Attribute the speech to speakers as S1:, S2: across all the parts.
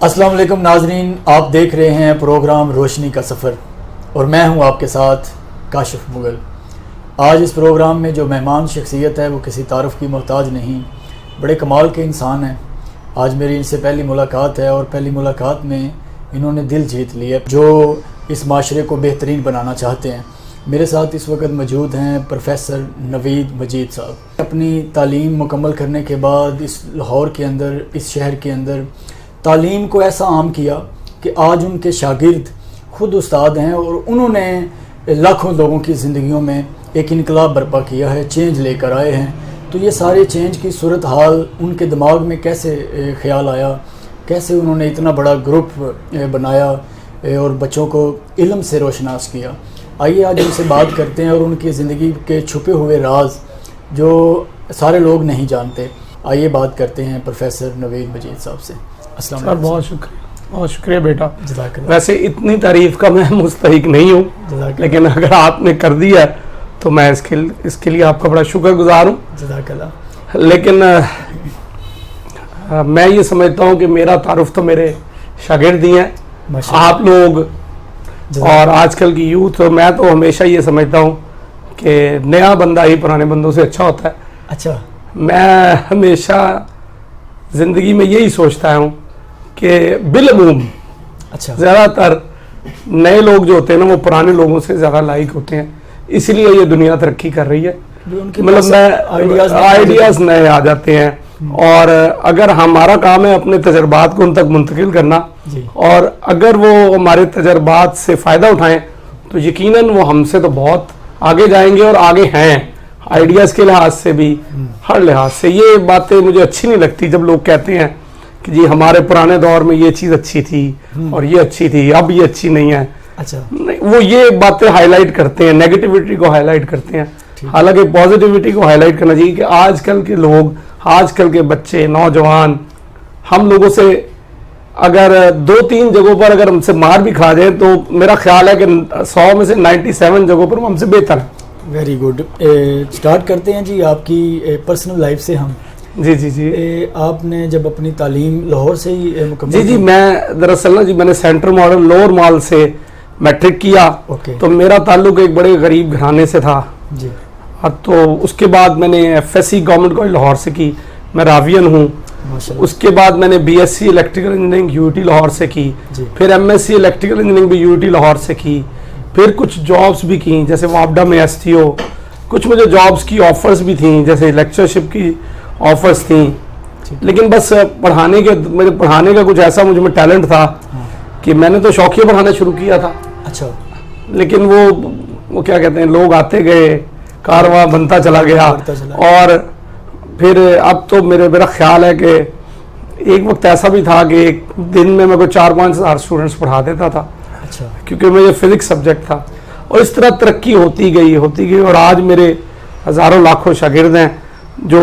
S1: السلام علیکم ناظرین، آپ دیکھ رہے ہیں پروگرام روشنی کا سفر اور میں ہوں آپ کے ساتھ کاشف مغل۔ آج اس پروگرام میں جو مہمان شخصیت ہے وہ کسی تعارف کی محتاج نہیں، بڑے کمال کے انسان ہیں۔ آج میری ان سے پہلی ملاقات ہے اور پہلی ملاقات میں انہوں نے دل جیت لیا، جو اس معاشرے کو بہترین بنانا چاہتے ہیں۔ میرے ساتھ اس وقت موجود ہیں پروفیسر نوید مجید صاحب۔ اپنی تعلیم مکمل کرنے کے بعد اس لاہور کے اندر، اس شہر کے اندر تعلیم کو ایسا عام کیا کہ آج ان کے شاگرد خود استاد ہیں اور انہوں نے لاکھوں لوگوں کی زندگیوں میں ایک انقلاب برپا کیا ہے، چینج لے کر آئے ہیں۔ تو یہ سارے چینج کی صورتحال ان کے دماغ میں کیسے خیال آیا، کیسے انہوں نے اتنا بڑا گروپ بنایا اور بچوں کو علم سے روشناس کیا۔ آئیے آج ان سے بات کرتے ہیں اور ان کی زندگی کے چھپے ہوئے راز جو سارے لوگ نہیں جانتے۔ آئیے بات کرتے ہیں پروفیسر نوید مجید صاحب سے۔ السلام علیکم۔
S2: بہت شکریہ بیٹا۔
S1: جزاک اللہ۔
S2: ویسے اتنی تعریف کا میں مستحق نہیں ہوں، لیکن اگر آپ نے کر دیا تو میں اس کے لیے آپ کا بڑا شکر گزار ہوں۔
S1: جزاک اللہ۔
S2: لیکن میں یہ سمجھتا ہوں کہ میرا تعارف تو میرے شاگرد ہی ہیں، آپ لوگ اور آج کل کی یوتھ۔ میں تو ہمیشہ یہ سمجھتا ہوں کہ نیا بندہ ہی پرانے بندوں سے اچھا ہوتا ہے۔
S1: اچھا۔
S2: میں ہمیشہ زندگی میں یہی سوچتا ہوں کہ بالعموم
S1: اچھا
S2: زیادہ تر نئے لوگ جو ہوتے ہیں نا وہ پرانے لوگوں سے زیادہ لائق ہوتے ہیں، اسی لیے یہ دنیا ترقی کر رہی ہے۔ مطلب آئیڈیاز نئے آ جاتے ہیں، اور اگر ہمارا کام ہے اپنے تجربات کو ان تک منتقل کرنا، اور اگر وہ ہمارے تجربات سے فائدہ اٹھائیں تو یقیناً وہ ہم سے تو بہت آگے جائیں گے اور آگے ہیں، آئیڈیاز کے لحاظ سے بھی، ہر لحاظ سے۔ یہ باتیں مجھے اچھی نہیں لگتی جب لوگ کہتے ہیں کہ جی ہمارے پرانے دور میں یہ چیز اچھی تھی اور یہ اچھی تھی، اب یہ اچھی نہیں ہے۔
S1: اچھا،
S2: وہ یہ باتیں ہائی لائٹ کرتے ہیں، نیگیٹیوٹی کو ہائی لائٹ کرتے ہیں، حالانکہ پازیٹیوٹی کو ہائی لائٹ کرنا چاہیے کہ آج کل کے لوگ، آج کل کے بچے، نوجوان، ہم لوگوں سے اگر 2-3 جگہوں پر اگر ہم سے مار بھی کھا جائیں تو میرا خیال ہے کہ 100 میں سے 97 جگہوں پر ہم سے بہتر ہیں۔
S1: Very good. سٹارٹ کرتے ہیں جی آپ کی پرسنل لائف سے ہم۔
S2: جی
S1: آپ نے جب اپنی تعلیم لاہور سے ہی مکمل
S2: جی میں دراصل نا میں نے سینٹرل ماڈل لوور مال سے میٹرک کیا، تو میرا تعلق ایک بڑے غریب گھرانے سے تھا
S1: جی،
S2: تو اس کے بعد میں نے F S C government college Lahore سے کی، میں راوین ہوں۔ اس کے بعد میں نے B S C electrical engineering U T Lahore سے کی، پھر M S C electrical engineering بھی یو ٹی لاہور سے کی، پھر کچھ جابس بھی کی جیسے واپڈا میں ایس ٹی او، کچھ مجھے جابس کی آفرز بھی تھیں جیسے لیکچرشپ کی آفرز تھیں، لیکن بس مجھے پڑھانے کا کچھ ایسا مجھ میں ٹیلنٹ تھا کہ میں نے تو شوقیہ پڑھانا شروع کیا تھا۔
S1: اچھا،
S2: لیکن وہ کیا کہتے ہیں، لوگ آتے گئے، کارواں بنتا چلا گیا، اور پھر اب تو میرا خیال ہے کہ ایک وقت ایسا بھی تھا کہ ایک دن میں کوئی 4-5 ہزار اسٹوڈنٹس پڑھا دیتا تھا، کیونکہ مجھے فزکس سبجیکٹ تھا، اور اس طرح ترقی ہوتی گئی اور آج میرے ہزاروں لاکھوں شاگرد ہیں جو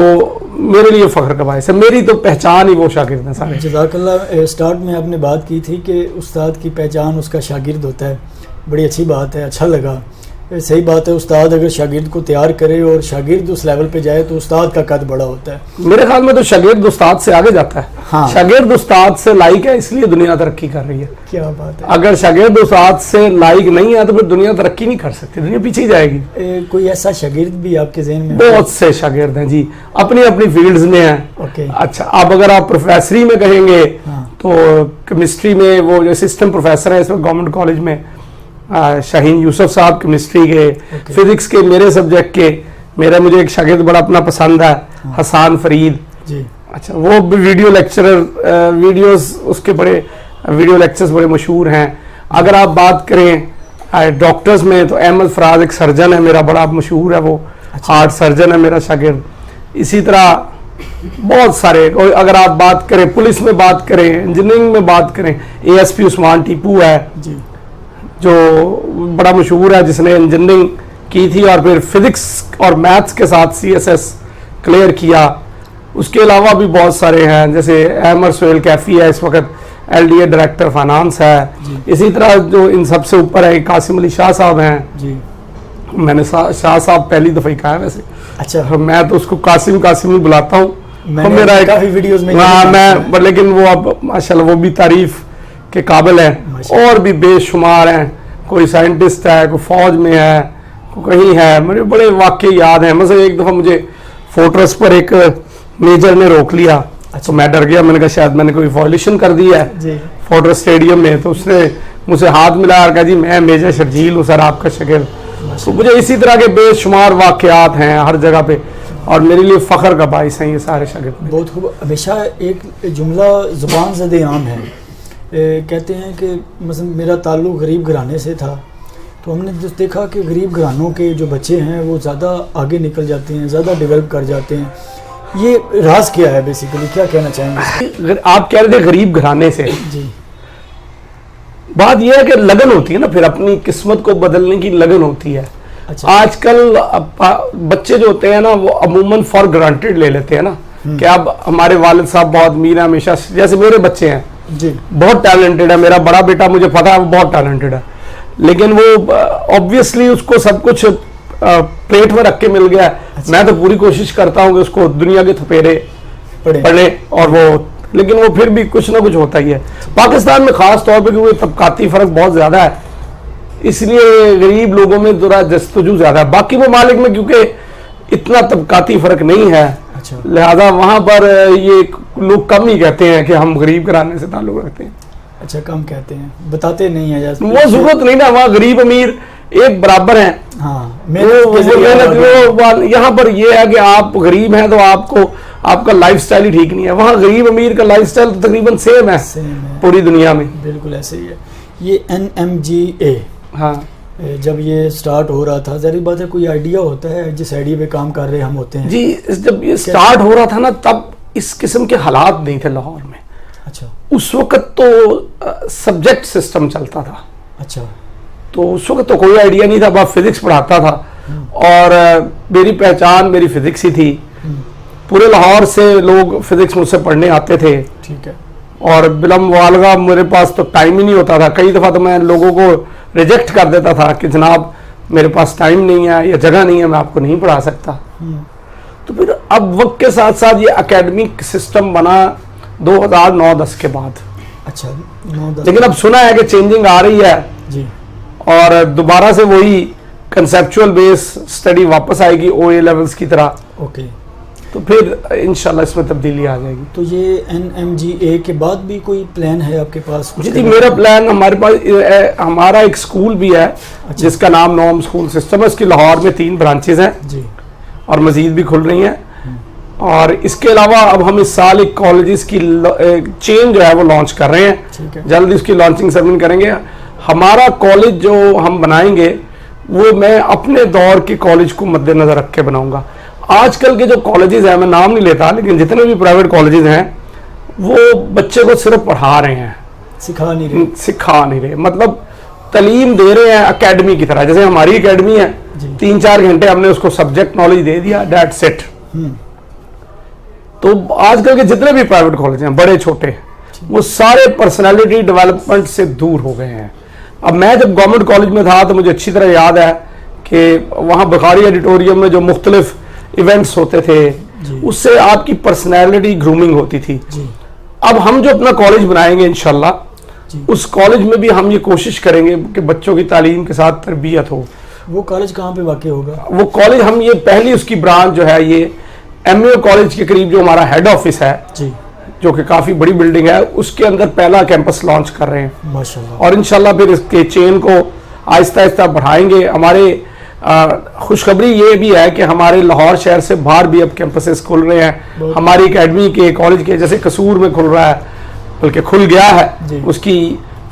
S2: میرے لیے فخر کا باعث ہے۔ میری تو پہچان ہی وہ شاگرد ہیں سارے۔
S1: جزاک اللہ۔ سٹارٹ میں آپ نے بات کی تھی کہ استاد کی پہچان اس کا شاگرد ہوتا ہے، بڑی اچھی بات ہے، اچھا لگا۔ صحیح بات ہے، استاد اگر شاگرد کو تیار کرے اور شاگرد اس لیول پہ جائے تو استاد کا قد بڑا ہوتا ہے۔
S2: میرے خیال میں تو شاگرد استاد سے آگے جاتا ہے۔
S1: ہاں،
S2: شاگرد استاد سے لائق ہے، اس لیے دنیا ترقی کر رہی ہے۔
S1: کیا بات ہے۔
S2: اگر شاگرد استاد سے لائق نہیں ہے تو پھر دنیا ترقی نہیں کر سکتی، دنیا پیچھے ہی جائے گی۔
S1: کوئی ایسا شاگرد بھی آپ کے ذہن میں؟
S2: بہت سے شاگرد ہیں جی، اپنی اپنی فیلڈز میں ہیں۔ اچھا، اب اگر آپ پروفیسری میں کہیں گے تو کیمسٹری میں وہ جو اسسٹنٹ پروفیسر ہیں اس وقت گورنمنٹ کالج میں، شاہین یوسف صاحب کیمسٹری کے، فزکس کے میرے سبجیکٹ کے، مجھے ایک شاگرد بڑا اپنا پسند ہے، حسان فرید جی۔ اچھا، وہ ویڈیو لیکچرر، ویڈیوز اس کے بڑے ویڈیو لیکچرز بڑے مشہور ہیں۔ اگر آپ بات کریں ڈاکٹرز میں تو احمد فراز ایک سرجن ہے میرا، بڑا مشہور ہے، وہ ہارٹ سرجن ہے میرا شاگرد۔ اسی طرح بہت سارے، اگر آپ بات کریں پولیس میں بات کریں، انجینئرنگ میں بات کریں، اے ایس پی عثمان ٹیپو ہے جو بڑا مشہور ہے، جس نے انجینئرنگ کی تھی اور پھر فزکس اور میتھس کے ساتھ سی ایس ایس کلیئر کیا۔ اس کے علاوہ بھی بہت سارے ہیں، جیسے احمد سہیل کیفی ہے، اس وقت L D a director finance ہے۔ اسی طرح جو ان سب سے اوپر ہے قاسم علی شاہ صاحب ہیں، میں نے شاہ صاحب پہلی دفعہ ہی کہا ہے ویسے۔
S1: اچھا،
S2: میں تو اس کو قاسم ہی بلاتا ہوں، میرا
S1: کافی ویڈیوز میں
S2: میں لیکن وہ اب ماشاءاللہ وہ بھی تعریف کے قابل ہیں. اور بھی بے شمار ہیں, کوئی سائنٹسٹ ہے, کوئی فوج میں ہے, کوئی کہیں ہے. مجھے بڑے واقعے یاد ہیں. مثلا ایک دفعہ مجھے فورٹرس پر ایک میجر نے روک لیا, تو میں ڈر گیا. میں نے کہا شاید میں نے کوئی وائلیشن کر دی ہے فورٹرس اسٹیڈیم میں. تو اس نے مجھ سے ہاتھ ملا اور کہا جی میں میجر شرجیل ہوں سر, آپ کا شکل. تو مجھے اسی طرح کے بے شمار واقعات ہیں ہر جگہ پہ, اور میرے لیے فخر کا باعث ہیں یہ سارے شاگرد.
S1: بہت خوب. ہمیشہ ایک جملہ زبان زد عام ہے, کہتے ہیں کہ مثلا میرا تعلق غریب گھرانے سے تھا, تو ہم نے دیکھا کہ غریب گھرانوں کے جو بچے ہیں وہ زیادہ آگے نکل جاتے ہیں, زیادہ ڈیولپ کر جاتے ہیں. یہ راز کیا ہے بیسیکلی, کیا کہنا چاہیں گے؟
S2: آپ کہہ رہے تھے غریب گھرانے سے.
S1: جی,
S2: بات یہ ہے کہ لگن ہوتی ہے نا, پھر اپنی قسمت کو بدلنے کی لگن ہوتی ہے. آج کل بچے جو ہوتے ہیں نا وہ عموماً فار گرانٹیڈ لے لیتے ہیں نا کہ اب ہمارے والد صاحب بہت امیر ہیں, ہمیشہ جیسے میرے بچے ہیں
S1: جی
S2: بہت ٹیلنٹڈ ہے. میرا بڑا بیٹا مجھے پتا ہے وہ بہت ٹیلنٹڈ ہے, لیکن وہ آبویسلی اس کو سب کچھ پلیٹ میں رکھ کے مل گیا ہے. میں تو پوری کوشش کرتا ہوں کہ اس کو دنیا کے تھپیرے پڑھے, اور وہ لیکن وہ پھر بھی کچھ نہ کچھ ہوتا ہی ہے. پاکستان میں خاص طور پہ کیونکہ طبقاتی فرق بہت زیادہ ہے, اس لیے غریب لوگوں میں ذرا جستجو زیادہ ہے. باقی ممالک میں کیونکہ اتنا طبقاتی فرق نہیں ہے, لہذا وہاں پر یہ لوگ کم ہی کہتے ہیں کہ ہم غریب گھرانے سے تعلق رکھتے ہیں.
S1: اچھا, کم کہتے ہیں, بتاتے نہیں ہیں.
S2: وہ ضرورت نہیں نا, وہاں غریب امیر ایک برابر ہیں. یہاں پر یہ ہے کہ آپ غریب ہیں تو آپ کا لائف سٹائل ہی ٹھیک نہیں ہے. وہاں غریب امیر کا لائف سٹائل تقریباً سیم ہے پوری دنیا میں.
S1: بالکل ایسے ہی ہے. یہ NMGA,
S2: ہاں,
S1: جب یہ سٹارٹ ہو رہا تھا, ظاہر بات ہے کوئی آئیڈیا ہوتا ہے جس آئیڈیا پہ کام کر رہے ہم ہوتے ہیں.
S2: جی, جب یہ سٹارٹ ہو رہا تھا نا تب اس قسم کے حالات نہیں تھے لاہور میں.
S1: اچھا,
S2: اس وقت تو سبجیکٹ سسٹم چلتا تھا.
S1: اچھا,
S2: تو اس وقت تو کوئی آئیڈیا نہیں تھا. بس فزکس پڑھاتا تھا, اور میری پہچان میری فزکس ہی تھی. پورے لاہور سے لوگ فزکس مجھ سے پڑھنے آتے تھے.
S1: ٹھیک ہے.
S2: اور بلا مبالغہ میرے پاس تو ٹائم ہی نہیں ہوتا تھا. کئی دفعہ تو میں لوگوں کو ریجیکٹ کر دیتا تھا کہ جناب میرے پاس ٹائم نہیں ہے یا جگہ نہیں ہے, میں آپ کو نہیں پڑھا سکتا. تو پھر اب وقت کے ساتھ ساتھ یہ اکیڈمک سسٹم بنا 2009-10 کے بعد.
S1: اچھا,
S2: لیکن اب سنا ہے کہ چینجنگ آ رہی ہے
S1: جی,
S2: اور دوبارہ سے وہی کنسیپچول بیس اسٹڈی واپس آئے گی OA لیولز کی طرح.
S1: اوکے,
S2: تو پھر انشاءاللہ اس میں تبدیلی آ جائے گی.
S1: تو یہ NMGA کے بعد بھی کوئی پلان ہے آپ کے پاس؟
S2: جی, میرا پلان ہمارے پاس ہمارا ایک سکول بھی ہے جس کا نام نوم سکول سسٹم ہے. اس کی لاہور میں 3 برانچز ہیں
S1: جی,
S2: اور مزید بھی کھل رہی ہیں. اور اس کے علاوہ اب ہم اس سال ایک کالجز کی چین جو ہے وہ لانچ کر رہے ہیں. جلد اس کی لانچنگ سیریمنی کریں گے. ہمارا کالج جو ہم بنائیں گے وہ میں اپنے دور کے کالج کو مد نظر رکھ کے بناؤں گا. آج کل کے جو کالجز ہیں, میں نام نہیں لیتا, لیکن جتنے بھی پرائیویٹ کالجز ہیں وہ بچے کو صرف پڑھا رہے ہیں, سکھا نہیں رہے. مطلب تعلیم دے رہے ہیں اکیڈمی کی طرح. جیسے ہماری اکیڈمی ہے, 3-4 گھنٹے ہم نے اس کو سبجیکٹ نالج دے دیا, دیٹس اٹ. تو آج کل کے جتنے بھی پرائیویٹ کالج ہیں بڑے چھوٹے, وہ سارے پرسنالٹی ڈیولپمنٹ سے دور ہو گئے ہیں. اب میں جب گورنمنٹ کالج میں تھا تو مجھے اچھی طرح یاد ہے کہ وہاں بخاری ایڈیٹوریم میں جو مختلف ایونٹس ہوتے تھے اس سے آپ کی پرسنالٹی گرومنگ ہوتی تھی. اب ہم جو اپنا کالج بنائیں گے انشاءاللہ, اس کالج میں بھی ہم یہ کوشش کریں گے کہ بچوں کی تعلیم کے ساتھ تربیت ہو.
S1: وہ کالج کہاں پہ واقع ہوگا؟
S2: وہ کالج ہم یہ پہلی اس کی برانچ جو ہے یہ MAO کالج کے قریب جو ہمارا ہیڈ آفس ہے
S1: جی,
S2: جو کہ کافی بڑی بلڈنگ ہے, اس کے اندر پہلا کیمپس لانچ کر رہے ہیں
S1: ماشاءاللہ.
S2: اور انشاءاللہ پھر اس کے چین کو آہستہ آہستہ بڑھائیں گے. ہمارے خوشخبری یہ بھی ہے کہ ہمارے لاہور شہر سے باہر بھی اب کیمپسز کھل رہے ہیں. ہماری اکیڈمی کے کالج کے جیسے قصور میں کھل رہا ہے, بلکہ کھل گیا ہے, اس کی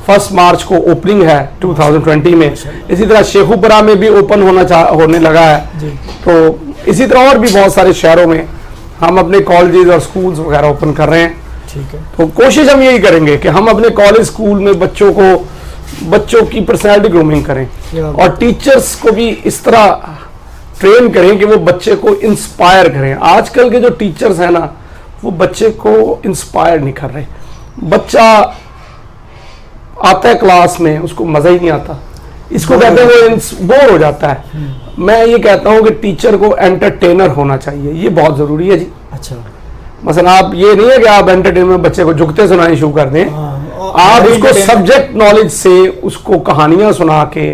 S2: 1 مارچ کو اوپننگ ہے 2020 میں. اسی طرح شیخوپورہ میں بھی اوپن ہونے لگا ہے. تو اسی طرح اور بھی بہت سارے شہروں میں ہم اپنے کالجز اور سکولز وغیرہ اوپن کر رہے ہیں. تو کوشش ہم یہی کریں گے کہ ہم اپنے کالج سکول میں بچوں کی پرسنالٹی گرومنگ کریں, اور ٹیچرز کو بھی اس طرح ٹرین کریں کہ وہ بچے کو انسپائر کریں. آج کل کے جو ٹیچرز ہیں نا وہ بچے کو انسپائر نہیں کر رہے. بچہ آتا ہے کلاس میں, اس کو مزہ ہی نہیں آتا, اس کو کہتے ہیں وہ بور ہو جاتا ہے. میں یہ کہتا ہوں کہ ٹیچر کو انٹرٹینر ہونا چاہیے, یہ بہت ضروری ہے جی.
S1: اچھا,
S2: مثلا آپ یہ نہیں ہے کہ آپ انٹرٹینمنٹ بچے کو جھکتے سنانے شروع کر دیں, آپ اس کو سبجیکٹ نالج سے اس کو کہانیاں سنا کے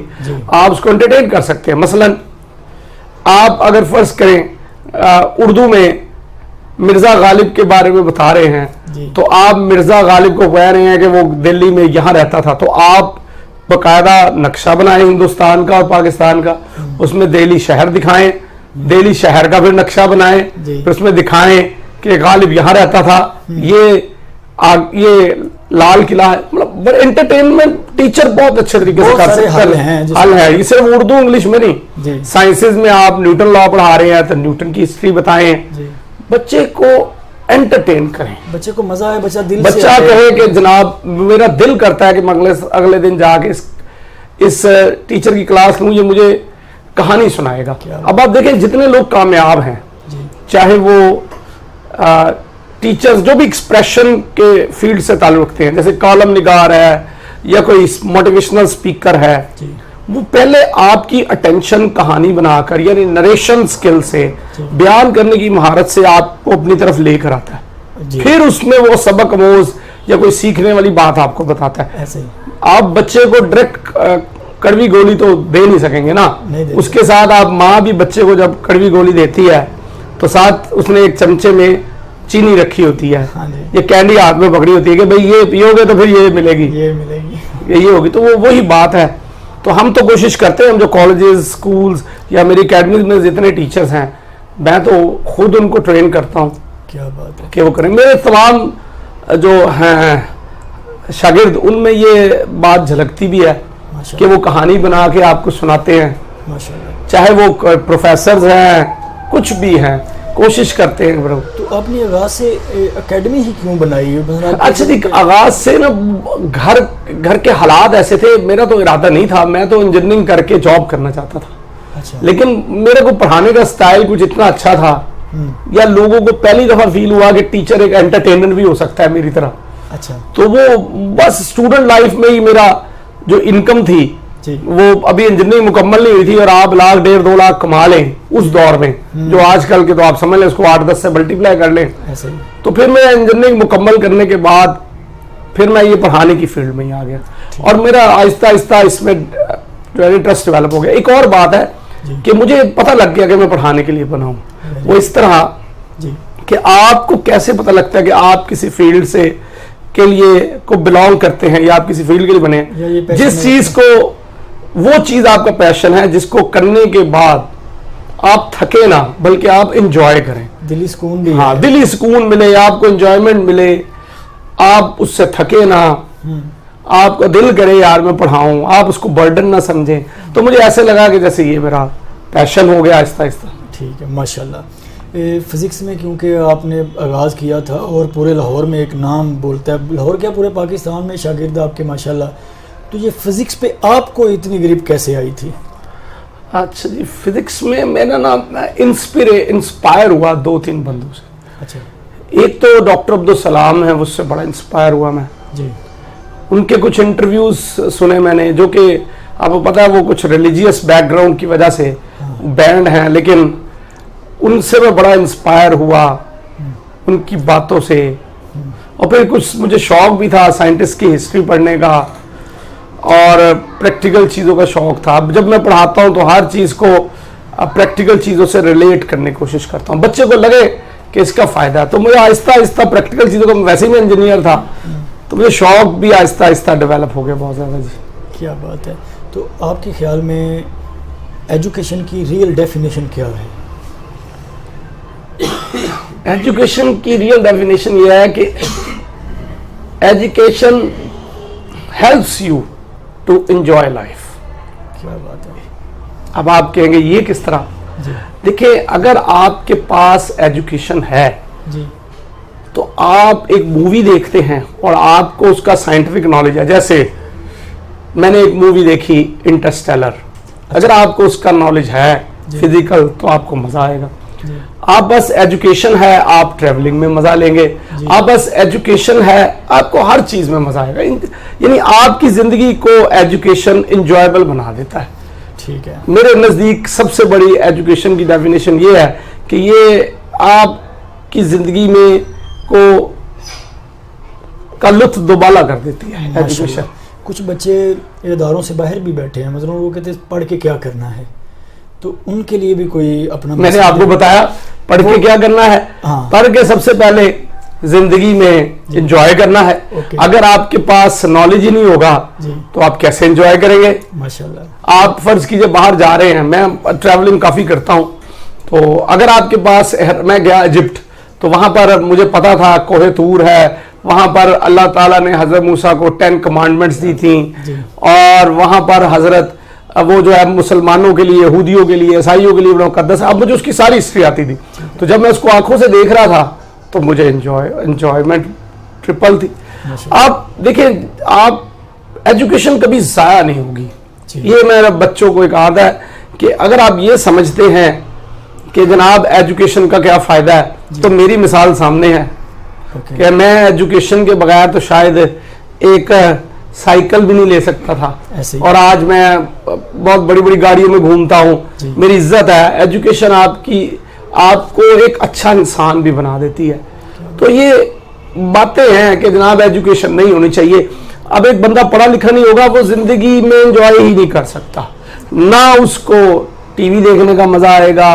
S2: آپ اس کو انٹرٹین کر سکتے ہیں. مثلا آپ اگر فرض کریں اردو میں مرزا غالب کے بارے میں بتا رہے ہیں, تو آپ مرزا غالب کو کہہ رہے ہیں کہ وہ دلی میں یہاں رہتا تھا, تو آپ باقاعدہ نقشہ بنائیں ہندوستان کا اور پاکستان کا, اس میں دہلی شہر دکھائیں, دہلی شہر کا پھر نقشہ بنائیں, پھر اس میں دکھائیں کہ غالب یہاں رہتا تھا, یہ لال قلعہ ہے. مطلب انٹرٹینمنٹ ٹیچر بہت اچھے طریقے سے کر سکتے ہیں. حل ہے یہ صرف اردو انگلش میں نہیں, سائنسز میں آپ نیوٹن لا پڑھا رہے ہیں تو نیوٹن کی ہسٹری بتائیں, بچے کو انٹرٹین کریں,
S1: بچے کو مزہ آئے,
S2: بچہ کہے کہ جناب میرا دل کرتا ہے کہ میں اگلے دن جا کے اس ٹیچر کی کلاس لوں, یہ مجھے کہانی سنائے گا. اب آپ دیکھیں جتنے لوگ کامیاب ہیں, چاہے وہ ٹیچرز جو بھی ایکسپریشن کے فیلڈ سے تعلق رکھتے ہیں, جیسے کالم نگار ہے یا کوئی موٹیویشنل سپیکر ہے, وہ پہلے آپ کی اٹینشن کہانی بنا کر یعنی نریشن سکل سے بیان کرنے کی مہارت سے آپ کو اپنی طرف لے کر آتا ہے, پھر اس میں وہ سبق آموز یا کوئی سیکھنے والی بات آپ کو بتاتا ہے. آپ بچے کو ڈائریکٹ کڑوی گولی تو دے نہیں سکیں گے نا, اس کے ساتھ آپ ماں بھی بچے کو جب کڑوی گولی دیتی ہے تو ساتھ اس نے ایک چمچے میں چینی رکھی ہوتی ہے, یہ کینڈی ہاتھ میں پکڑی ہوتی ہے کہ بھئی یہ پیو گے تو پھر یہ ملے گی, یہ ہوگی. تو وہ وہی بات ہے. تو ہم تو کوشش کرتے ہیں, ہم جو کالجز اسکولز یا میری اکیڈمیز میں جتنے ٹیچرز ہیں, میں تو خود ان کو ٹرین کرتا ہوں کہ وہ کریں. میرے تمام جو ہیں شاگرد ان میں یہ بات جھلکتی بھی ہے کہ وہ کہانی بنا کے آپ کو سناتے ہیں, چاہے وہ پروفیسرز ہیں کچھ بھی ہیں, کوشش کرتے ہیں.
S1: تو آپ نے آغاز سے اکیڈمی ہی کیوں بنائی ہے؟
S2: اچھا جی, آغاز سے نا گھر کے حالات ایسے تھے, میرا تو ارادہ نہیں تھا, میں تو انجینئرنگ کر کے جاب کرنا چاہتا تھا, لیکن میرے کو پڑھانے کا سٹائل کچھ اتنا اچھا تھا, یا لوگوں کو پہلی دفعہ فیل ہوا کہ ٹیچر ایک انٹرٹینر بھی ہو سکتا ہے میری طرح. تو وہ بس اسٹوڈنٹ لائف میں ہی میرا جو انکم تھی وہ ابھی انجینئرنگ مکمل نہیں ہوئی تھی, اور آپ 1 لاکھ 1.5 2 لاکھ کما لیں اس دور میں, جو آج کل کے تو آپ سمجھ لیں اس کو 8-10 سے ملٹیپلائی کر لیں. تو پھر میں انجینئرنگ مکمل کرنے کے بعد پھر میں یہ پڑھانے کی فیلڈ میں ہی آ گیا, اور میرا آہستہ آہستہ اس میں جو ہے انٹرسٹ ڈیولپ ہو گیا. ایک اور بات ہے کہ مجھے پتہ لگ گیا کہ میں پڑھانے کے لیے بنا ہوں. وہ اس طرح کہ آپ کو کیسے پتہ لگتا ہے کہ آپ کسی فیلڈ سے کے لیے کو بلانگ کرتے ہیں یا آپ کسی فیلڈ کے لیے بنے, جس چیز کو وہ چیز آپ کا پیشن ہے جس کو کرنے کے بعد آپ تھکے نہ بلکہ آپ انجوائے کریں,
S1: دلی سکون بھی,
S2: ہاں دلی سکون ملے, آپ کو انجوائمنٹ ملے, آپ اس سے تھکے نہ, آپ کا دل کرے یار میں پڑھاؤں, آپ اس کو برڈن نہ سمجھیں. تو مجھے ایسے لگا کہ جیسے یہ میرا پیشن ہو گیا آہستہ آہستہ.
S1: ٹھیک ہے, ماشاءاللہ. فزکس میں کیونکہ آپ نے آغاز کیا تھا اور پورے لاہور میں ایک نام بولتا ہے, لاہور کیا پورے پاکستان میں شاگرد آپ کے ماشاءاللہ, تو یہ فزکس پہ آپ کو اتنی گریپ کیسے آئی تھی؟
S2: اچھا جی, فزکس میں میرا نام انسپائر ہوا 2-3 بندوں سے.
S1: اچھا,
S2: ایک تو ڈاکٹر عبدالسلام ہیں, اس سے بڑا انسپائر ہوا میں
S1: جی.
S2: ان کے کچھ انٹرویوز سنے میں نے, جو کہ آپ کو پتا ہے وہ کچھ ریلیجیس بیک گراؤنڈ کی وجہ سے بینڈ ہیں, لیکن ان سے میں بڑا انسپائر ہوا ان کی باتوں سے. اور پھر کچھ مجھے شوق بھی تھا سائنٹسٹ کی ہسٹری پڑھنے کا, اور پریکٹیکل چیزوں کا شوق تھا. جب میں پڑھاتا ہوں تو ہر چیز کو پریکٹیکل چیزوں سے ریلیٹ کرنے کی کوشش کرتا ہوں, بچے کو لگے کہ اس کا فائدہ ہے. تو مجھے آہستہ آہستہ پریکٹیکل چیزوں کو, ویسے ہی میں انجینئر تھا تو مجھے شوق بھی آہستہ آہستہ ڈیولپ ہو گیا بہت زیادہ. جی
S1: کیا بات ہے. تو آپ کے خیال میں ایجوکیشن کی ریئل ڈیفینیشن کیا ہے؟
S2: ایجوکیشن کی ریئل ڈیفینیشن یہ ہے کہ education helps you to enjoy life.
S1: کیا بات ہے.
S2: اب آپ کہیں گے یہ کس طرح؟ دیکھیں, اگر آپ کے پاس ایجوکیشن ہے تو آپ ایک مووی دیکھتے ہیں اور آپ کو اس کا سائنٹیفک نالج ہے. جیسے میں نے ایک مووی دیکھی انٹرسٹیلر, اگر آپ کو اس کا نالج ہے فزیکل تو آپ کو مزہ آئے گا. آپ بس ایجوکیشن ہے آپ ٹریولنگ میں مزہ لیں گے, آپ بس ایجوکیشن ہے آپ کو ہر چیز میں مزہ آئے گا. یعنی آپ کی زندگی کو ایجوکیشن انجوائبل بنا دیتا ہے.
S1: ٹھیک ہے.
S2: میرے نزدیک سب سے بڑی ایجوکیشن کی ڈیفینیشن یہ ہے کہ یہ آپ کی زندگی میں کو کا لطف دوبالا کر دیتی ہے ایجوکیشن.
S1: کچھ بچے اداروں سے باہر بھی بیٹھے ہیں، مطلب وہ کہتے ہیں پڑھ کے کیا کرنا ہے، تو ان کے لیے بھی کوئی اپنا،
S2: میں نے آپ کو بتایا پڑھ کے کیا کرنا ہے. پڑھ کے سب سے پہلے زندگی میں انجوائے کرنا ہے. اگر آپ کے پاس نالج ہی نہیں ہوگا تو آپ کیسے انجوائے کریں گے؟
S1: ماشاءاللہ.
S2: آپ فرض کیجئے باہر جا رہے ہیں، میں ٹریولنگ کافی کرتا ہوں، تو اگر آپ کے پاس، میں گیا ایجپٹ تو وہاں پر مجھے پتا تھا کوہ طور ہے، وہاں پر اللہ تعالیٰ نے حضرت موسیٰ کو 10 کمانڈمنٹس دی تھیں، اور وہاں پر حضرت وہ جو ہے مسلمانوں کے لیے، یہودیوں کے لیے، عیسائیوں کے لیے مقدس ہے. اب مجھے اس کی ساری ہسٹری آتی تھی، تو جب میں اس کو آنکھوں سے دیکھ رہا تھا تو مجھے انجوائمنٹ ٹرپل تھی. آپ دیکھیں، آپ ایجوکیشن کبھی ضائع نہیں ہوگی. یہ میرے بچوں کو ایک عادت ہے کہ اگر آپ یہ سمجھتے ہیں کہ جناب ایجوکیشن کا کیا فائدہ ہے، تو میری مثال سامنے ہے کہ میں ایجوکیشن کے بغیر تو شاید ایک سائیکل بھی نہیں لے سکتا تھا، اور آج میں بہت بڑی بڑی گاڑیوں میں گھومتا ہوں. میری عزت ہے. ایجوکیشن آپ کو ایک اچھا انسان بھی بنا دیتی ہے. تو یہ باتیں ہیں کہ جناب ایجوکیشن نہیں ہونی چاہیے. اب ایک بندہ پڑھا لکھا نہیں ہوگا، وہ زندگی میں انجوائے ہی نہیں کر سکتا. نہ اس کو ٹی وی دیکھنے کا مزہ آئے گا،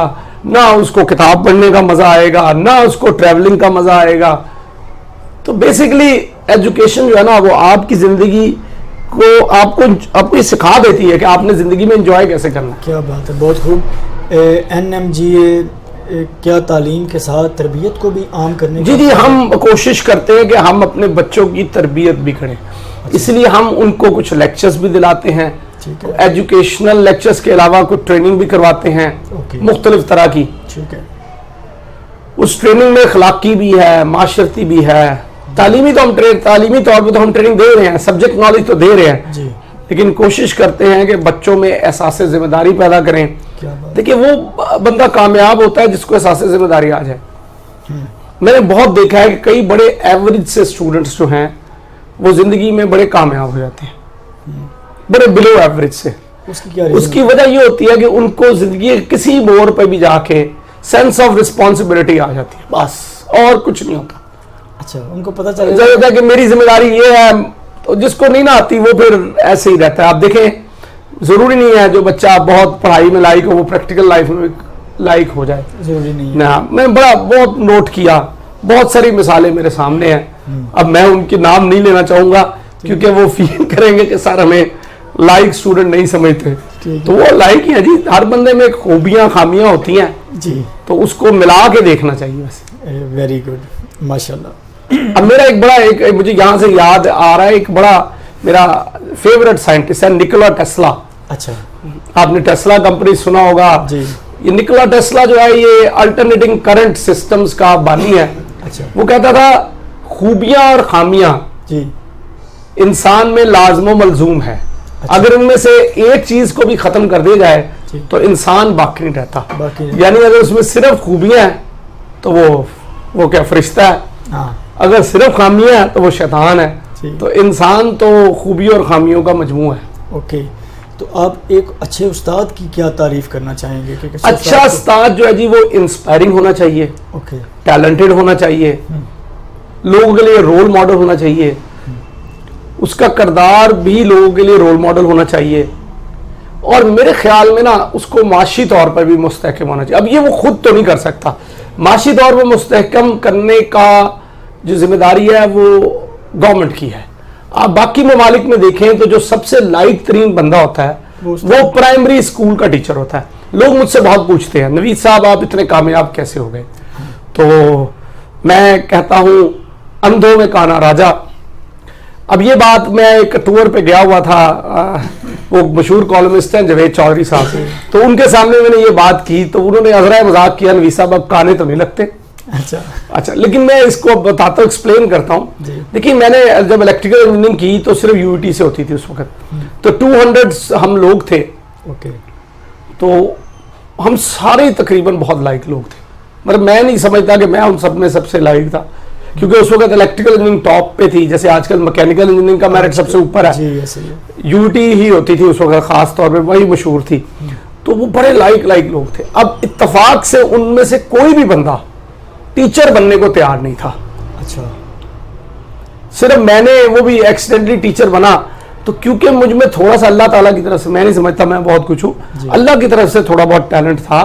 S2: نہ اس کو کتاب پڑھنے کا مزہ آئے گا، نہ اس کو ٹریولنگ کا مزہ آئے گا. تو بیسیکلی ایجوکیشن جو ہے نا، وہ آپ کی زندگی کو آپ کو سکھا دیتی ہے کہ آپ نے زندگی میں انجوائے کیسے کرنا.
S1: کیا بات ہے، بہت خوب. NMGA کیا تعلیم کے ساتھ تربیت کو بھی عام کرنے کی؟
S2: جی ہم کوشش کرتے ہیں کہ ہم اپنے بچوں کی تربیت بھی کریں. اس لیے ہم ان کو کچھ لیکچرز بھی دلاتے ہیں. ایجوکیشنل لیکچرز کے علاوہ کچھ ٹریننگ بھی کرواتے ہیں مختلف طرح کی. اس ٹریننگ میں اخلاقی بھی ہے، معاشرتی بھی ہے. تعلیمی طور پہ تو ہم ٹریننگ دے رہے ہیں، سبجیکٹ نالج تو دے رہے ہیں، لیکن کوشش کرتے ہیں کہ بچوں میں احساس ذمہ داری پیدا کریں. دیکھیں، وہ بندہ کامیاب ہوتا ہے جس کو احساس ذمہ داری آ جائے. میں نے بہت دیکھا ہے کہ کئی بڑے ایوریج سے اسٹوڈنٹس جو ہیں وہ زندگی میں بڑے کامیاب ہو جاتے ہیں، بڑے بلو ایوریج سے. اس کی وجہ یہ ہوتی ہے کہ ان کو زندگی کسی موڑ پہ بھی جا کے سینس آف رسپانسبلٹی آ جاتی ہے، بس اور کچھ نہیں ہوتا.
S1: اچھا، ان کو پتہ چل
S2: جاتا ہے کہ میری ذمہ داری یہ ہے. تو جس کو نہیں نہ آتی وہ پھر ایسے ہی رہتا ہے. آپ دیکھیں، ضروری نہیں ہے جو بچہ بہت پڑھائی میں لائق ہو وہ پریکٹیکل لائف میں لائق ہو جائے.
S1: ضروری نہیں
S2: ہے. میں بہت نوٹ کیا، بہت ساری مثالیں میرے سامنے ہیں. اب میں ان کے نام نہیں لینا چاہوں گا کیونکہ وہ فیل کریں گے کہ سر ہمیں لائق اسٹوڈنٹ نہیں سمجھتے. تو وہ لائق ہی ہے جی. ہر بندے میں خوبیاں خامیاں ہوتی ہیں
S1: جی،
S2: تو اس کو ملا کے دیکھنا چاہیے. بس
S1: ویری گڈ، ماشاءاللہ.
S2: اب میرا ایک مجھے یہاں سے یاد آ رہا ہے، ایک بڑا میرا فیورٹ سائنٹسٹ ہے نکولا ٹیسلا.
S1: اچھا،
S2: آپ نے ٹیسلا کمپنی سنا ہوگا. یہ نکولا ٹیسلا جو ہے یہ الٹرنیٹنگ کرنٹ سسٹمز کا بانی ہے. وہ کہتا تھا خوبیاں اور خامیاں انسان میں لازم و ملزوم ہے. اگر ان میں سے ایک چیز کو بھی ختم کر دیا جائے تو انسان باقی نہیں رہتا. یعنی اگر اس میں صرف خوبیاں ہیں تو وہ کیا فرشتہ ہے، اگر صرف خامیاں ہیں تو وہ شیطان ہے. تو انسان تو خوبیوں اور خامیوں کا مجموعہ ہے.
S1: اوکے، تو آپ ایک اچھے استاد کی کیا تعریف کرنا چاہیں گے؟
S2: اچھا استاد جو ہے جی وہ انسپائرنگ ہونا چاہیے، ٹیلنٹڈ ہونا چاہیے، لوگوں کے لیے رول ماڈل ہونا چاہیے، اس کا کردار بھی لوگوں کے لیے رول ماڈل ہونا چاہیے، اور میرے خیال میں نا اس کو معاشی طور پر بھی مستحکم ہونا چاہیے. اب یہ وہ خود تو نہیں کر سکتا، معاشی طور پر مستحکم کرنے کا جو ذمہ داری ہے وہ گورنمنٹ کی ہے. آپ باقی ممالک میں دیکھیں تو جو سب سے لائق ترین بندہ ہوتا ہے وہ پرائمری اسکول کا ٹیچر ہوتا ہے. لوگ مجھ سے بہت پوچھتے ہیں نوید صاحب آپ اتنے کامیاب کیسے ہو گئے؟ تو میں کہتا ہوں اندھوں میں کانا راجا. اب یہ بات میں ایک ٹور پہ گیا ہوا تھا، وہ مشہور کالمسٹ ہیں جاوید چودھری صاحب، تو ان کے سامنے میں نے یہ بات کی تو انہوں نے عذرائے مذاق کیا نوید صاحب اب کانے تو نہیں لگتے. اچھا، لیکن میں اس کو بتاتا ہوں، ایکسپلین کرتا ہوں. دیکھیے میں نے جب الیکٹریکل انجینئرنگ کی تو صرف UET سے ہوتی تھی اس وقت، تو 200 ہم لوگ تھے. تو ہم سارے تقریباً بہت لائق لوگ تھے. مطلب میں نہیں سمجھتا کہ میں ان سب میں سب سے لائق تھا، کیونکہ اس وقت الیکٹریکل انجینئرنگ ٹاپ پہ تھی. جیسے آج کل میکینیکل انجینئرنگ کا میرٹ سب سے اوپر ہے، UET ہی ہوتی تھی اس وقت، خاص طور پہ وہی مشہور تھی. تو وہ بڑے لائق لوگ تھے. اب اتفاق سے ان میں سے کوئی بھی بندہ ٹیچر بننے کو تیار نہیں تھا.
S1: اچھا.
S2: صرف میں نے وہ بھی ایکسیڈنٹلی ٹیچر بنا تو کیونکہ مجھ میں تھوڑا سا اللہ تعالیٰ کی طرف سے, میں نہیں سمجھتا میں بہت کچھ ہوں, اللہ کی طرف سے تھوڑا بہت ٹیلنٹ تھا,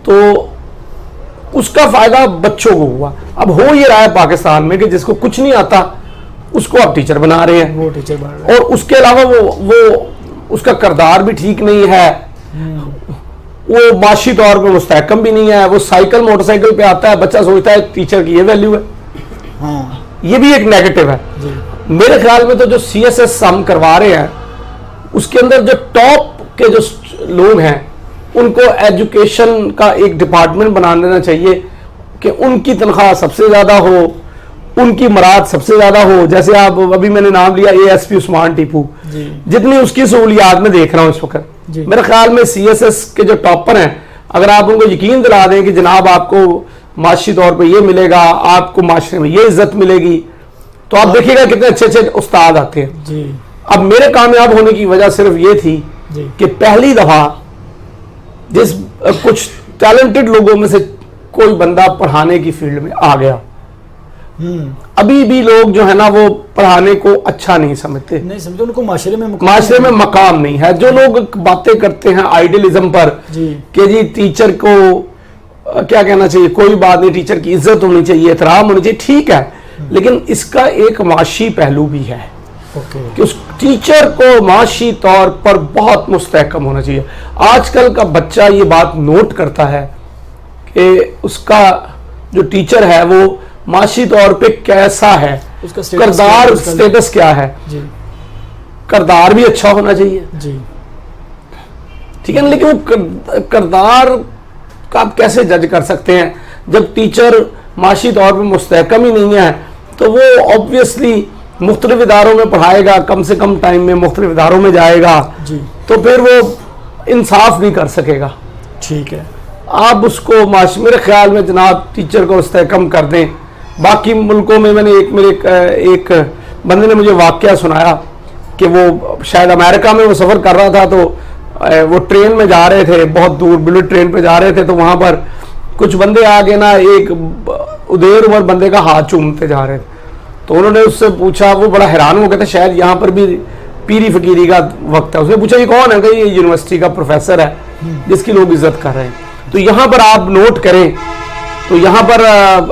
S2: تو اس کا فائدہ بچوں کو ہوا. اب ہو یہ رہا ہے پاکستان میں کہ جس کو کچھ نہیں آتا اس کو آپ ٹیچر بنا رہے ہیں,
S1: وہ ٹیچر بنا رہے ہیں,
S2: اور اس کے علاوہ وہ اس کا کردار بھی ٹھیک نہیں ہے, وہ معاشی طور پہ مستحکم بھی نہیں ہے, وہ سائیکل موٹر سائیکل پہ آتا ہے, بچہ سوچتا ہے ٹیچر کی یہ ویلیو ہے.
S1: ہاں
S2: یہ بھی ایک نیگیٹو ہے. میرے خیال میں تو جو سی ایس ایس ہم کروا رہے ہیں اس کے اندر جو ٹاپ کے جو لوگ ہیں ان کو ایجوکیشن کا ایک ڈپارٹمنٹ بنا دینا چاہیے کہ ان کی تنخواہ سب سے زیادہ ہو, ان کی مراد سب سے زیادہ ہو. جیسے آپ ابھی میں نے نام لیا اے ایس پی عثمان ٹیپو, جتنی اس کی سہولیات میں دیکھ رہا ہوں اس وقت, میرے خیال میں سی ایس ایس کے جو ٹاپر ہیں اگر آپ ان کو یقین دلا دیں کہ جناب آپ کو معاشی طور پہ یہ ملے گا, آپ کو معاشرے میں یہ عزت ملے گی, تو آپ دیکھیے گا کتنے اچھے اچھے استاد آتے ہیں. اب میرے کامیاب ہونے کی وجہ صرف یہ تھی کہ پہلی دفعہ جس کچھ ٹیلنٹڈ لوگوں میں سے کوئی بندہ پڑھانے کی فیلڈ میں آ گیا. ابھی بھی لوگ جو ہے نا وہ پڑھانے کو اچھا نہیں سمجھتے,
S1: ان کو معاشرے میں
S2: مقام نہیں ہے. جو لوگ باتیں کرتے ہیں آئیڈیلزم پر کہ جی ٹیچر کو کیا کہنا چاہیے, کوئی بات نہیں, ٹیچر کی عزت ہونی چاہیے, احترام ہونی چاہیے, ٹھیک ہے, لیکن اس کا ایک معاشی پہلو بھی ہے کہ اس ٹیچر کو معاشی طور پر بہت مستحکم ہونا چاہیے. آج کل کا بچہ یہ بات نوٹ کرتا ہے کہ اس کا جو ٹیچر ہے وہ معاشی طور پہ کیسا ہے, کردار سٹیٹس کیا ہے, کردار بھی اچھا ہونا چاہیے, ٹھیک ہے نا. لیکن وہ کردار کا آپ کیسے جج کر سکتے ہیں جب ٹیچر معاشی طور پہ مستحکم ہی نہیں ہے, تو وہ آبویسلی مختلف اداروں میں پڑھائے گا, کم سے کم ٹائم میں مختلف اداروں میں جائے گا, تو پھر وہ انصاف نہیں کر سکے گا.
S1: ٹھیک ہے,
S2: آپ اس کو میرے خیال میں جناب ٹیچر کو مستحکم کر دیں. باقی ملکوں میں نے ایک بندے نے مجھے واقعہ سنایا کہ وہ شاید امریکہ میں وہ سفر کر رہا تھا, تو وہ ٹرین میں جا رہے تھے, بہت دور بلٹ ٹرین پہ جا رہے تھے, تو وہاں پر کچھ بندے آگے نا ایک ادیر عمر بندے کا ہاتھ چومتے جا رہے تھے. تو انہوں نے اس سے پوچھا, وہ بڑا حیران ہو گیا تھا, شاید یہاں پر بھی پیری فقیری کا وقت ہے. اس نے پوچھا یہ کون ہے, کہ یہ یونیورسٹی کا پروفیسر ہے جس کی لوگ عزت کر رہے ہیں. تو یہاں پر آپ نوٹ کریں تو یہاں پر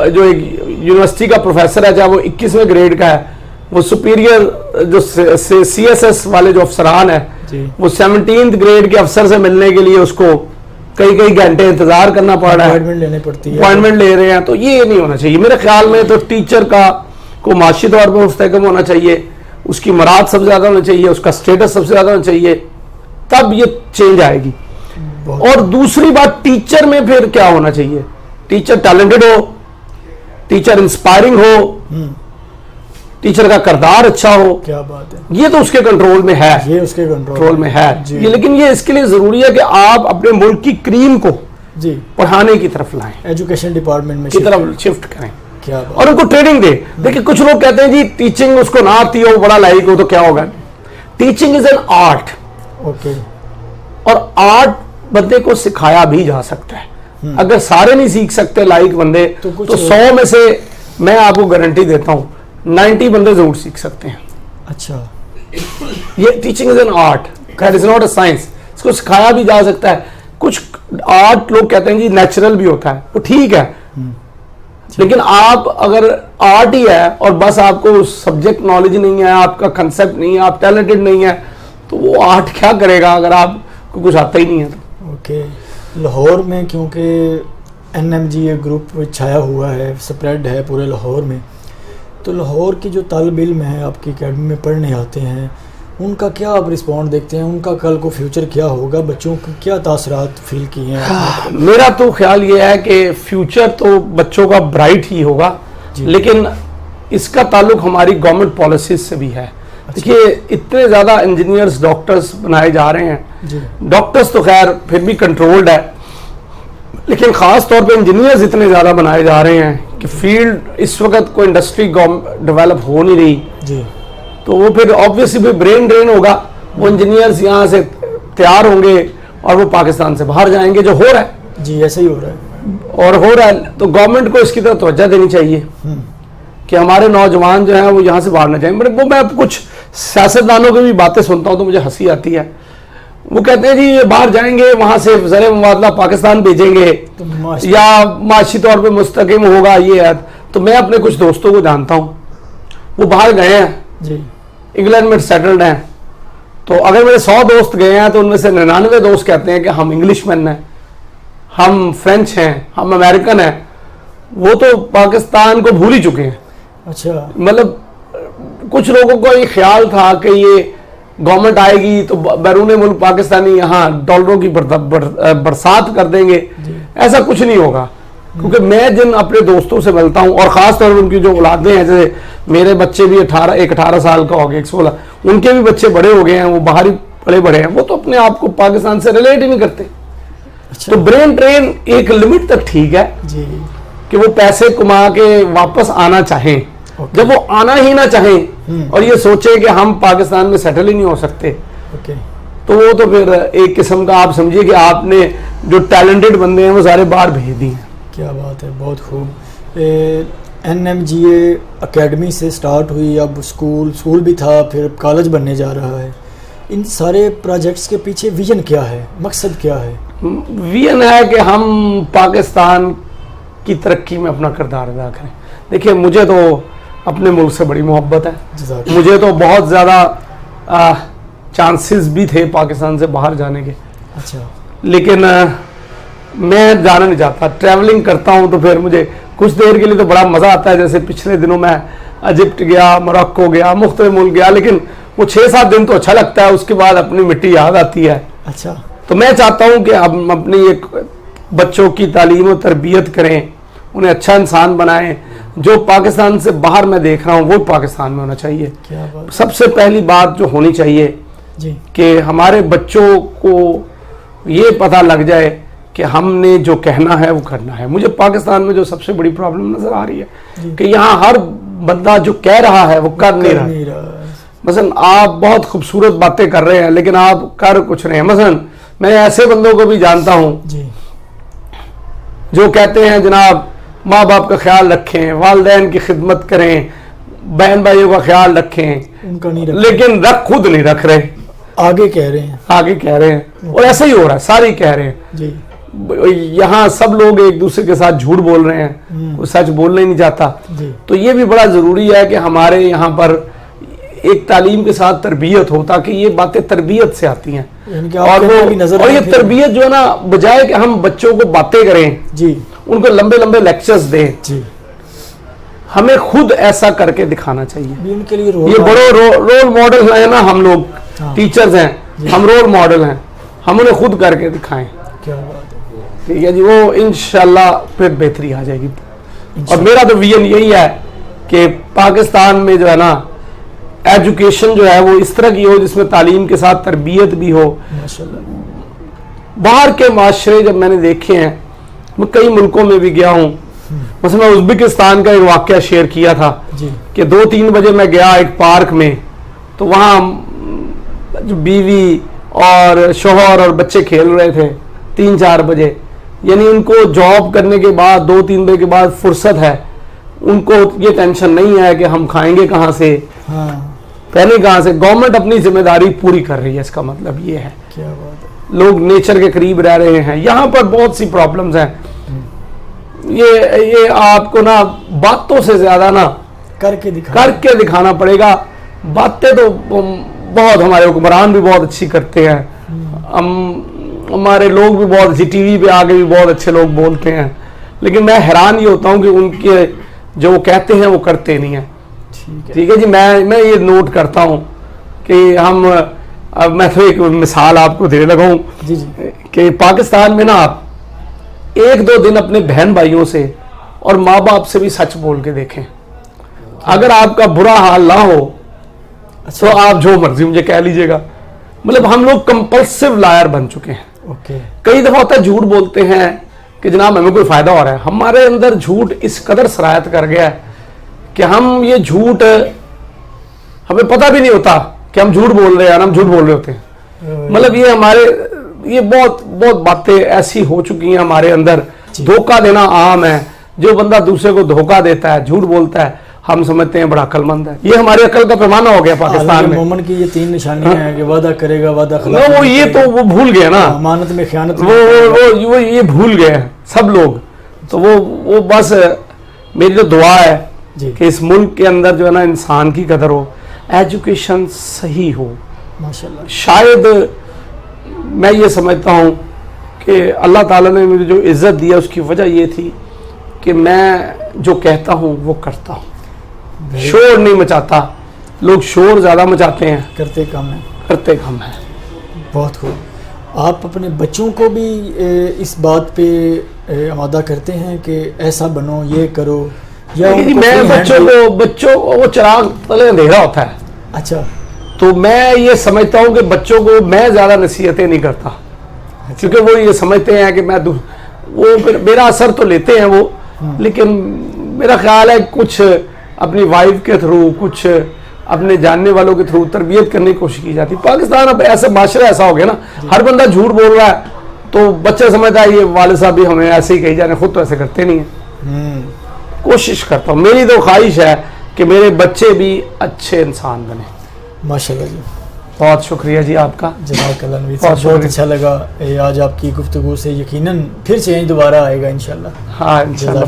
S2: جو ایک یونیورسٹی کا پروفیسر ہے, چاہے وہ 21ویں گریڈ کا ہے, وہ سپیریئر جو سی ایس ایس والے جو افسران ہیں وہ 17th گریڈ کے افسر سے ملنے کے لیے اس کو کئی گھنٹے انتظار کرنا پڑ رہا ہے, اپوائنٹمنٹ لے رہے ہیں. تو یہ نہیں ہونا چاہیے میرے خیال میں. تو ٹیچر کو معاشی طور پر مستحکم ہونا چاہیے, اس کی مراد سب سے زیادہ ہونا چاہیے, اس کا سٹیٹس سب سے زیادہ ہونا چاہیے, تب یہ چینج آئے گی. اور دوسری بات, ٹیچر میں پھر کیا ہونا چاہیے, ٹیچر ٹیلنٹڈ ہو, ٹیچر انسپائرنگ ہو, ٹیچر کا کردار اچھا ہو.
S1: کیا بات ہے,
S2: یہ تو اس کے کنٹرول میں ہے,
S1: یہ اس کے
S2: کنٹرول میں ہے. لیکن یہ اس کے لیے ضروری ہے کہ آپ اپنے ملک کی کریم کو پڑھانے کی طرف لائیں,
S1: ایجوکیشن ڈپارٹمنٹ میں
S2: کی طرف شفٹ کریں,
S1: اور
S2: ان کو ٹریننگ دے. دیکھیں کچھ لوگ کہتے ہیں جی ٹیچنگ اس کو نہ آتی ہو, بڑا لائق ہو, تو کیا ہوگا. ٹیچنگ از این آرٹ, اور آرٹ بندے کو سکھایا بھی جا سکتا ہے. اگر سارے نہیں سیکھ سکتے لائق بندے, تو 100 میں سے میں آپ کو گارنٹی دیتا ہوں 90 بندے ضرور سیکھ سکتے ہیں.
S1: اچھا,
S2: یہ teaching is an art, that is not a science. اس کو سکھایا بھی جا سکتا ہے. کچھ آرٹ لوگ کہتے ہیں جی نیچرل بھی ہوتا ہے, وہ ٹھیک ہے, لیکن آپ اگر آرٹ ہی ہے اور بس آپ کو سبجیکٹ نالج نہیں ہے, آپ کا کنسپٹ نہیں ہے, آپ ٹیلنٹڈ نہیں ہے, تو وہ آرٹ کیا کرے گا اگر آپ کو کچھ آتا ہی نہیں ہے.
S1: اوکے, لاہور میں کیونکہ NMG گروپ چھایا ہوا ہے, سپریڈ ہے پورے لاہور میں, تو لاہور کی جو طالب علم ہیں آپ کی اکیڈمی میں پڑھنے آتے ہیں, ان کا کیا آپ رسپونڈ دیکھتے ہیں, ان کا کل کو فیوچر کیا ہوگا, بچوں کو کیا تاثرات فیل کیے ہیں؟
S2: میرا تو خیال یہ ہے کہ فیوچر تو بچوں کا برائٹ ہی ہوگا, لیکن اس کا تعلق ہماری گورنمنٹ پالیسیز سے بھی ہے. دیکھیے اتنے زیادہ انجینئرز ڈاکٹرز بنائے جا رہے ہیں, ڈاکٹرز تو خیر پھر بھی کنٹرولڈ ہے, لیکن خاص طور پہ انجینئرز اتنے زیادہ بنائے جا رہے ہیں کہ فیلڈ اس وقت کوئی انڈسٹری ڈیولپ ہو نہیں رہی. تو وہ پھر آبویسلی برین ڈرین ہوگا, وہ انجینئرز یہاں سے تیار ہوں گے اور وہ پاکستان سے باہر جائیں گے, جو ہو رہا ہے.
S1: جی ایسا ہی ہو رہا ہے,
S2: اور ہو رہا ہے. تو گورنمنٹ کو اس کی طرف توجہ دینی چاہیے کہ ہمارے نوجوان جو ہیں وہ یہاں سے باہر نہ جائیں. وہ میں کچھ سیاستدانوں کی بھی باتیں سنتا ہوں تو مجھے ہنسی آتی ہے. وہ کہتے ہیں جی یہ باہر جائیں گے, وہاں سے زر مبادلہ پاکستان بھیجیں گے یا معاشی طور پہ مستحکم ہوگا یہ ہے. تو میں اپنے کچھ دوستوں کو جانتا ہوں, وہ باہر گئے ہیں
S1: جی,
S2: انگلینڈ میں سیٹلڈ ہیں. تو اگر میرے 100 دوست گئے ہیں تو ان میں سے 99 دوست کہتے ہیں کہ ہم انگلش مین ہیں, ہم فرینچ ہیں, ہم امریکن ہیں. وہ تو پاکستان کو بھول ہی چکے ہیں.
S1: اچھا,
S2: مطلب کچھ لوگوں کو یہ خیال تھا کہ یہ گورنمنٹ آئے گی تو بیرون ملک پاکستانی یہاں ڈالروں کی برسات کر دیں گے. ایسا کچھ نہیں ہوگا, کیونکہ میں جن اپنے دوستوں سے ملتا ہوں اور خاص طور پر ان کی جو اولادیں ہیں, جیسے میرے بچے بھی 18 سال کا ہو گیا, 16, ان کے بھی بچے بڑے ہو گئے ہیں, وہ باہر ہی بڑے بڑے ہیں, وہ تو اپنے آپ کو پاکستان سے ریلیٹ ہی نہیں کرتے. تو برین ٹرین ایک لمٹ تک ٹھیک ہے کہ وہ پیسے کما کے واپس آنا چاہیں. جب وہ آنا ہی نہ چاہیں اور یہ سوچیں کہ ہم پاکستان میں سیٹل ہی نہیں ہو سکتے, تو وہ تو پھر ایک قسم کا آپ سمجھیے کہ آپ نے جو ٹیلنٹڈ بندے ہیں وہ سارے باہر بھیج دیے.
S1: کیا بات ہے, بہت خوب. NMGA اکیڈمی سے سٹارٹ ہوئی, اب اسکول بھی تھا, پھر کالج بننے جا رہا ہے. ان سارے پروجیکٹس کے پیچھے ویژن کیا ہے, مقصد کیا ہے؟
S2: ویژن ہے کہ ہم پاکستان کی ترقی میں اپنا کردار ادا کریں. دیکھیے مجھے تو اپنے ملک سے بڑی محبت ہے, مجھے تو بہت زیادہ چانسز بھی تھے پاکستان سے باہر جانے کے.
S1: اچھا,
S2: لیکن میں جانا نہیں چاہتا. ٹریولنگ کرتا ہوں تو پھر مجھے کچھ دیر کے لیے تو بڑا مزہ آتا ہے. جیسے پچھلے دنوں میں ایجپٹ گیا, موراکو گیا, مختلف ملک گیا, لیکن وہ 6-7 دن تو اچھا لگتا ہے, اس کے بعد اپنی مٹی یاد آتی ہے.
S1: اچھا,
S2: تو میں چاہتا ہوں کہ ہم اپنی ایک بچوں کی تعلیم و تربیت کریں, انہیں اچھا انسان بنائیں. جو پاکستان سے باہر میں دیکھ رہا ہوں وہ پاکستان میں ہونا چاہیے. سب سے پہلی بات جو ہونی چاہیے کہ ہمارے بچوں کو یہ پتہ لگ جائے کہ ہم نے جو کہنا ہے وہ کرنا ہے. مجھے پاکستان میں جو سب سے بڑی پرابلم نظر آ رہی ہے کہ یہاں ہر بندہ جو کہہ رہا ہے وہ کر نہیں رہا. مثلا آپ بہت خوبصورت باتیں کر رہے ہیں لیکن آپ کر کچھ رہے ہیں. مثلا میں ایسے بندوں کو بھی جانتا ہوں جو کہتے ہیں جناب ماں باپ کا خیال رکھیں, والدین کی خدمت کریں, بہن بھائیوں کا خیال رکھیں, لیکن خود نہیں رکھ رہے, آگے کہہ رہے ہیں. اور ایسا ہی ہو رہا ہے, سارے کہہ رہے ہیں. یہاں سب لوگ ایک دوسرے کے ساتھ جھوٹ بول رہے ہیں, کوئی سچ بولنا ہی نہیں چاہتا. تو یہ بھی بڑا ضروری ہے کہ ہمارے یہاں پر ایک تعلیم کے ساتھ تربیت ہو, تاکہ یہ باتیں تربیت سے آتی ہیں. اور یہ تربیت جو ہے نا, بجائے کہ ہم بچوں کو باتیں کریں, ان کو لمبے لمبے لیکچرز دیں, ہمیں خود ایسا کر کے دکھانا چاہیے. یہ بڑے رول ماڈل ہیں نا, ہم لوگ ٹیچرز ہیں, ہم رول ماڈل ہیں, ہم انہیں خود کر کے دکھائیں. ٹھیک ہے جی, وہ انشاءاللہ پھر بہتری آ جائے گی. اور میرا تو ویژن یہی ہے کہ پاکستان میں جو ہے نا ایجوکیشن جو ہے وہ اس طرح کی ہو جس میں تعلیم کے ساتھ تربیت بھی ہو. باہر کے معاشرے جب میں نے دیکھے ہیں, میں کئی ملکوں میں بھی گیا ہوں. مثلا ازبکستان کا ایک واقعہ شیئر کیا تھا کہ 2-3 بجے میں گیا ایک پارک میں, تو وہاں جو بیوی اور شوہر اور بچے کھیل رہے تھے 3-4 بجے. یعنی ان کو جاب کرنے کے بعد 2-3 بجے کے بعد فرصت ہے, ان کو یہ ٹینشن نہیں ہے کہ ہم کھائیں گے کہاں سے, پہلے کہاں سے. گورنمنٹ اپنی ذمہ داری پوری کر رہی ہے, اس کا مطلب یہ ہے. لوگ نیچر کے قریب رہ رہے ہیں. یہاں پر بہت سی پرابلمز ہیں. یہ آپ کو نا باتوں سے زیادہ نا کر کے دکھانا پڑے گا. باتیں تو بہت ہمارے حکمران بھی بہت اچھی کرتے ہیں, ہمارے لوگ بھی بہت اچھی, ٹی وی پہ آگے بھی بہت اچھے لوگ بولتے ہیں, لیکن میں حیران یہ ہوتا ہوں کہ ان کے جو وہ کہتے ہیں وہ کرتے نہیں ہیں. ٹھیک ہے جی, میں یہ نوٹ کرتا ہوں کہ میں تو ایک مثال آپ کو دے لگا ہوں کہ پاکستان میں نا آپ 1-2 دن اپنے بہن بھائیوں سے اور ماں باپ سے بھی سچ بول کے دیکھیں. اگر آپ کا برا حال نہ ہو تو آپ جو مرضی مجھے کہہ لیجئے گا. مطلب ہم لوگ کمپلسیو لائر بن چکے ہیں. کئی دفعہ ہوتا ہے جھوٹ بولتے ہیں کہ جناب ہمیں کوئی فائدہ ہو رہا ہے. ہمارے اندر جھوٹ اس قدر سرایت کر گیا ہے کہ ہم یہ جھوٹ, ہمیں پتہ بھی نہیں ہوتا کہ ہم جھوٹ بول رہے ہیں, ہم جھوٹ بول رہے ہوتے ہیں. مطلب یہ بہت باتیں ایسی ہو چکی ہیں ہمارے اندر. دھوکہ دینا عام ہے. جو بندہ دوسرے کو دھوکہ دیتا ہے, جھوٹ بولتا ہے, ہم سمجھتے ہیں بڑا عقلمند ہے. یہ ہماری عقل کا پیمانہ ہو گیا پاکستان میں.
S1: مومن کی یہ 3 نشانیاں ہیں کہ وعدہ کرے گا، وعدہ خلاف.
S2: وہ یہ تو وہ بھول گئے نا،
S1: امانت میں خیانت،
S2: وہ یہ بھول گئے ہیں سب لوگ. تو وہ بس میری تو دعا ہے کہ اس ملک کے اندر جو ہے نا انسان کی قدر ہو، ایجوکیشن صحیح ہو.
S1: ماشاءاللہ.
S2: شاید میں یہ سمجھتا ہوں کہ اللہ تعالیٰ نے مجھے جو عزت دیا اس کی وجہ یہ تھی کہ میں جو کہتا ہوں وہ کرتا ہوں، شور نہیں مچاتا. لوگ شور زیادہ مچاتے ہیں،
S1: کرتے کم ہیں.
S2: کرتے کم ہیں.
S1: بہت خوب. آپ اپنے بچوں کو بھی اس بات پہ آمادہ کرتے ہیں کہ ایسا بنو، یہ کرو، یا
S2: میں بچوں کو وہ چراغ تلے اندھیرا ہوتا ہے.
S1: اچھا.
S2: تو میں یہ سمجھتا ہوں کہ بچوں کو میں زیادہ نصیحتیں نہیں کرتا، کیونکہ وہ یہ سمجھتے ہیں کہ وہ میرا اثر تو لیتے ہیں وہ، لیکن میرا خیال ہے کچھ اپنی وائف کے تھرو، کچھ اپنے جاننے والوں کے تھرو تربیت کرنے کی کوشش کی جاتی. پاکستان اب ایسا معاشرہ ایسا ہو گیا نا، ہر بندہ جھوٹ بول رہا ہے تو بچہ سمجھتا ہے یہ والد صاحب بھی ہمیں ایسے ہی کہی جا رہے ہیں، خود تو ایسے کرتے نہیں ہیں. کوشش کرتا ہوں، میری تو خواہش ہے کہ میرے بچے بھی اچھے انسان بنے.
S1: ماشاءاللہ جی.
S2: بہت شکریہ جی آپ کا.
S1: جزاک اللہ نوید صاحب، بہت اچھا لگا آج آپ کی گفتگو سے. یقیناً پھر چینج دوبارہ آئے گا انشاءاللہ.
S2: ہاں انشاءاللہ.